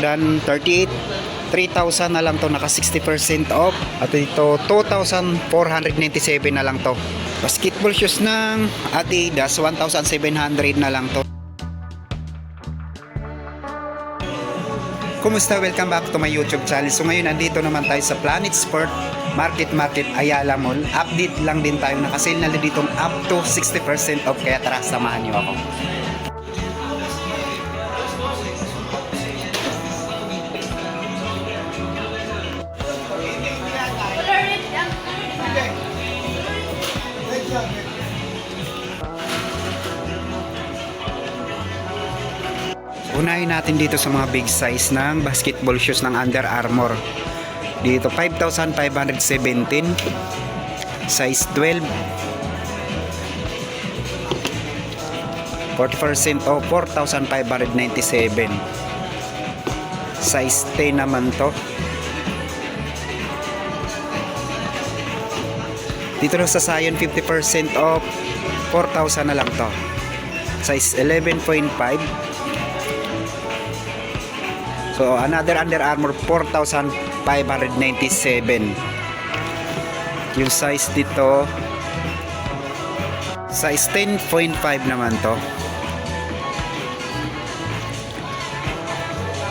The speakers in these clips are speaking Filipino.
138, 3,000 na lang to, naka 60% off. At ito 2,497 na lang to. Basketball shoes ng Adidas 1,700 na lang to. Kumusta? Welcome back to my YouTube channel. So ngayon andito naman tayo sa Planet Sport Market Ayala Mall. Update lang din tayo, nakasale na dito up to 60% off, kaya tara samahan niyo ako. Unahin natin dito sa mga big size ng basketball shoes ng Under Armour. Dito 5,517, size 12, 40% o 4,597, size 10 naman to. Dito na sa Zion 50% off, 4,000 na lang to, size 11.5. So another Under Armour 4,597. Yung size dito size 10.5 naman to.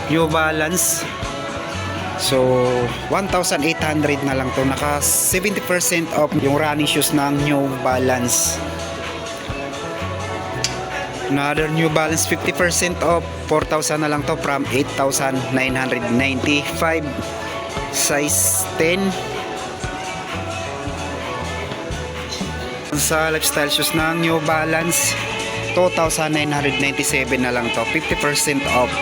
New Balance, so 1,800 na lang to, naka 70% off yung running shoes ng New Balance. Another New Balance 50% off, 4,000 na lang to from 8,995, size 10. Sa lifestyle shoes ng New Balance 2,997 na lang to, 50% off.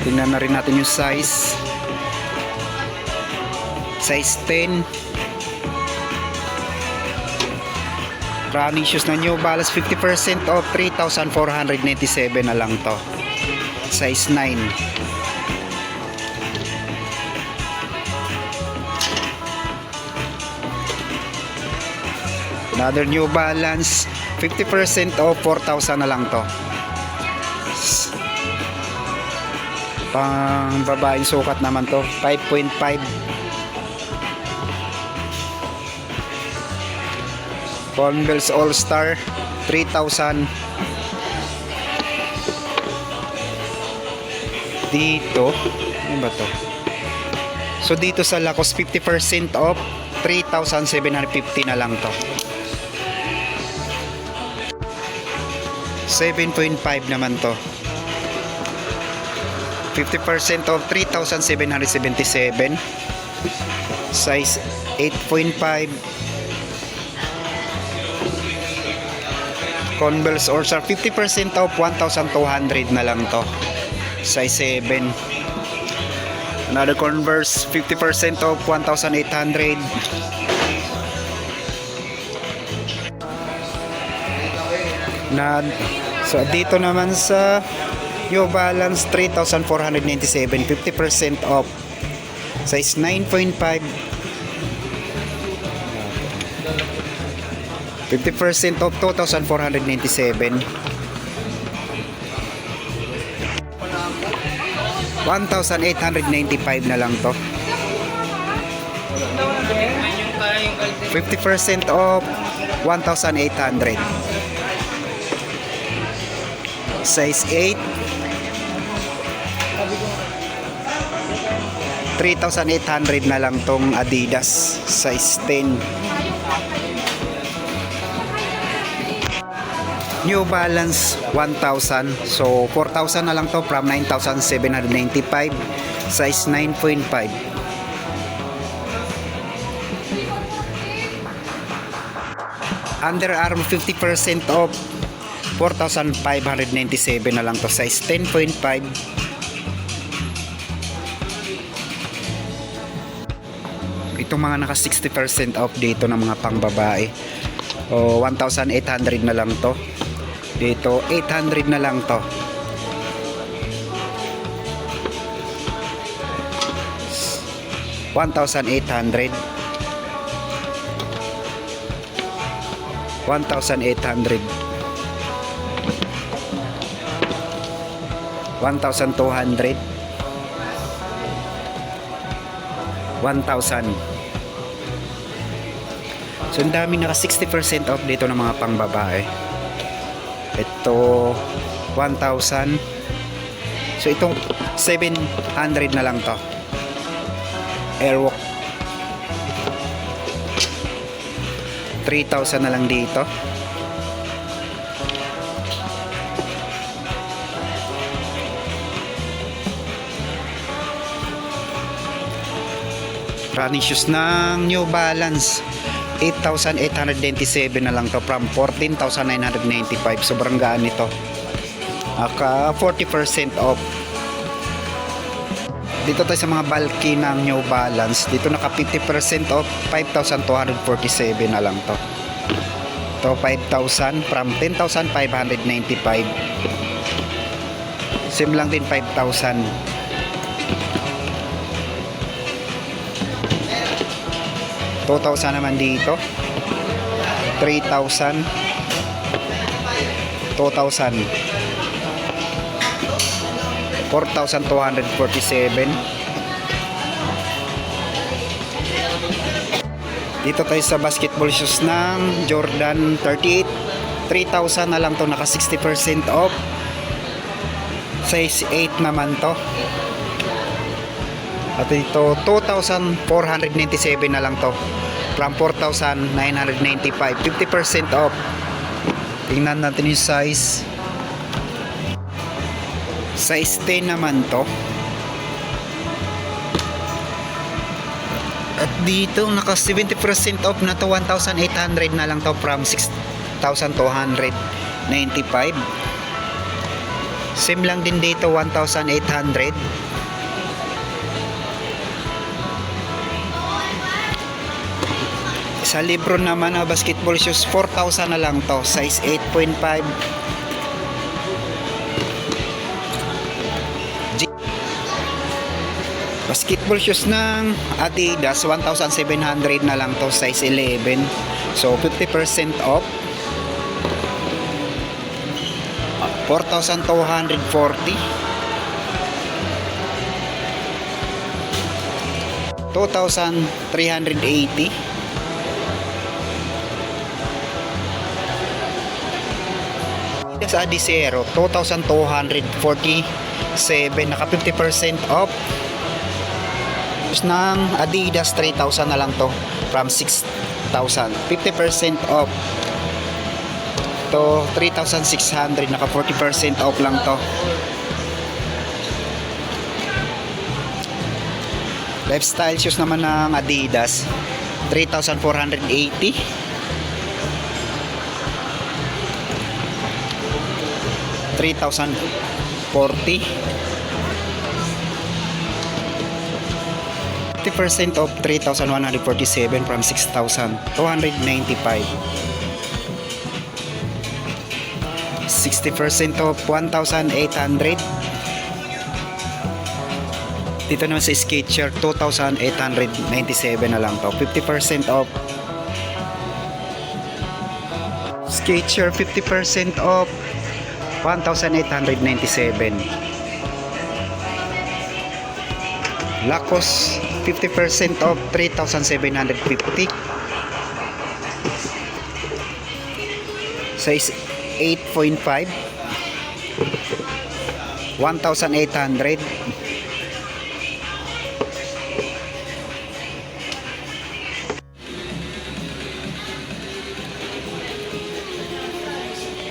Tingnan na rin natin yung size 10. Running shoes na New Balance 50% off, 3,497 na lang to, size 9. Another New Balance 50% off, 4,000 na lang to. Pang babaeng sukat naman to, 5.5. Converse All Star 3,000. Dito ano ba to? So dito sa Lacoste 50% off, 3,750 na lang to, 7.5 naman to, 50% off, 3,777, size 8.5. Converse All Star 50% off, 1,200 na lang to, size 7. Another Converse 50% off, 1,800. So dito naman sa New Balance 3,497, 50% off, size 9.5, 50% off, 2,497, 1,895 na lang to, 50% off, 1,800, size 8, 3,800 na lang tong Adidas, size 10. New Balance 1,000, so 4,000 na lang to from 9,795, size 9.5. Under Armour 50% off, 4,597 na lang to, size 10.5. Itong mga naka 60% off dito ng mga pangbabae, 1,800 na lang to. Dito 800 na lang to, 1,800, 1,800. 1,200. 1,000. So ang daming naka 60% off dito ng mga pangbabae. Ito 1,000. So itong 700 na lang to. Airwalk 3,000 na lang dito. Running shoes ng New Balance 8,897 na lang to from 14,995. Sobrang gaan nito. Aka 40% off. Dito tayo sa mga bulky ng New Balance. Dito naka 50% off, 5,247 na lang to. To 5,000 from 10,595. Same lang din 5,000. 2,000 naman dito. 3,000. 2,000. 4,247. Dito tayo sa basketball shoes ng Jordan 38. 3,000 na lang to, naka 60% off. Size 8 naman to. At ito 2,497 na lang to from 4,995. 50% off. Tingnan natin yung size. Size 10 naman to. At dito naka 70% off na to, 1,800 na lang to from 6,295. Same lang din dito, 1,800. Sa libro naman na basketball shoes, 4,000 na lang to, size 8.5. Basketball shoes ng Adidas, 1,700 na lang to, size 11. So 50% off. 4,240. 2,380. Sa Adizero 2,247, naka 50% off. Ng Adidas 3,000 na lang to from 6,000, 50% off. To 3,600, naka 40% off lang to. Lifestyle shoes naman ng Adidas 3,480. 3,040. 50% off, 3,147 from 6,295. 60% off, 1,800. Dito naman sa Skechers 2,897 na lang to, 50% off. Skechers 50% off, 1,897. Lacoste 50% off, 3,750. Size 8.5, 1,800.